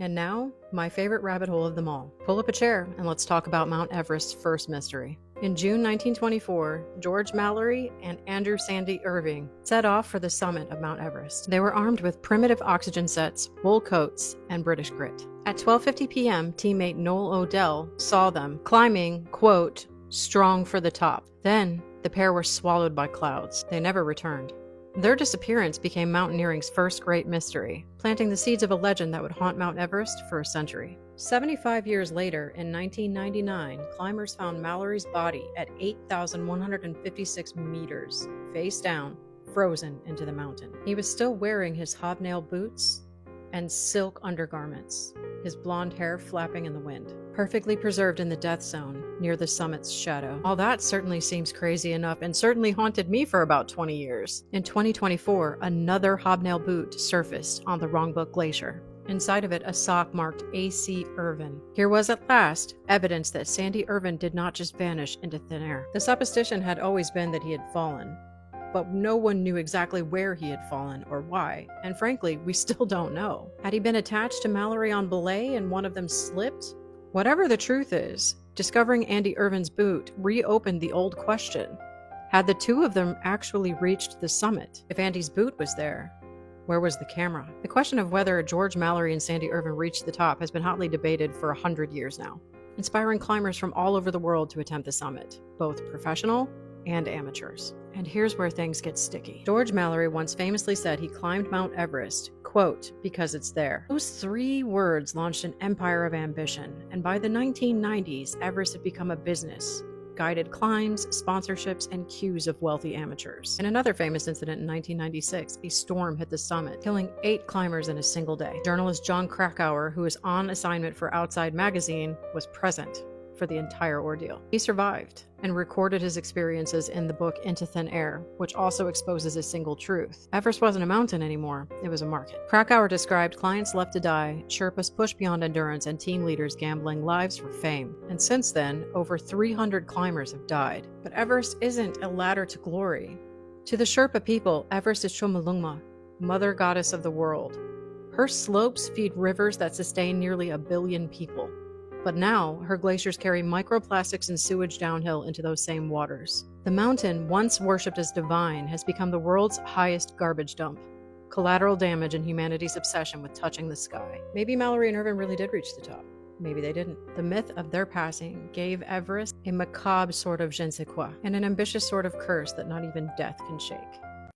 And now, my favorite rabbit hole of them all. Pull up a chair and let's talk about Mount Everest's first mystery. In June 1924, George Mallory and Andrew Sandy Irvine set off for the summit of Mount Everest. They were armed with primitive oxygen sets, wool coats, and British grit. At 12:50 p.m., teammate Noel Odell saw them climbing, quote, strong for the top. Then, the pair were swallowed by clouds. They never returned. Their disappearance became mountaineering's first great mystery, planting the seeds of a legend that would haunt Mount Everest for a century. 75 years later, in 1999, climbers found Mallory's body at 8,156 meters, face down, frozen into the mountain. He was still wearing his hobnail boots and silk undergarments, his blonde hair flapping in the wind, perfectly preserved in the death zone near the summit's shadow. All that certainly seems crazy enough and certainly haunted me for about 20 years. In 2024, another hobnail boot surfaced on the Rongbuk Glacier. Inside of it, a sock marked A.C. Irvine. Here was at last evidence that Sandy Irvine did not just vanish into thin air. The supposition had always been that he had fallen, but no one knew exactly where he had fallen or why, and frankly, we still don't know. Had he been attached to Mallory on belay and one of them slipped? Whatever the truth is, discovering Andy Irvine's boot reopened the old question. Had the two of them actually reached the summit? If Andy's boot was there, where was the camera? The question of whether George Mallory and Sandy Irvine reached the top has been hotly debated for 100 years now, inspiring climbers from all over the world to attempt the summit, both professional and amateurs. And here's where things get sticky. George Mallory once famously said he climbed Mount Everest, quote, because it's there. Those 3 words launched an empire of ambition, and by the 1990s, Everest had become a business. Guided climbs, sponsorships, and queues of wealthy amateurs. In another famous incident in 1996, a storm hit the summit, killing 8 climbers in a single day. Journalist John Krakauer, who was on assignment for Outside Magazine, was present for the entire ordeal. He survived and recorded his experiences in the book Into Thin Air, which also exposes a single truth. Everest wasn't a mountain anymore, it was a market. Krakauer described clients left to die, Sherpas pushed beyond endurance, and team leaders gambling lives for fame. And since then, over 300 climbers have died. But Everest isn't a ladder to glory. To the Sherpa people, Everest is Chomolungma, mother goddess of the world. Her slopes feed rivers that sustain nearly 1 billion people. But now, her glaciers carry microplastics and sewage downhill into those same waters. The mountain, once worshipped as divine, has become the world's highest garbage dump. Collateral damage in humanity's obsession with touching the sky. Maybe Mallory and Irvine really did reach the top. Maybe they didn't. The myth of their passing gave Everest a macabre sort of je ne sais quoi, and an ambitious sort of curse that not even death can shake.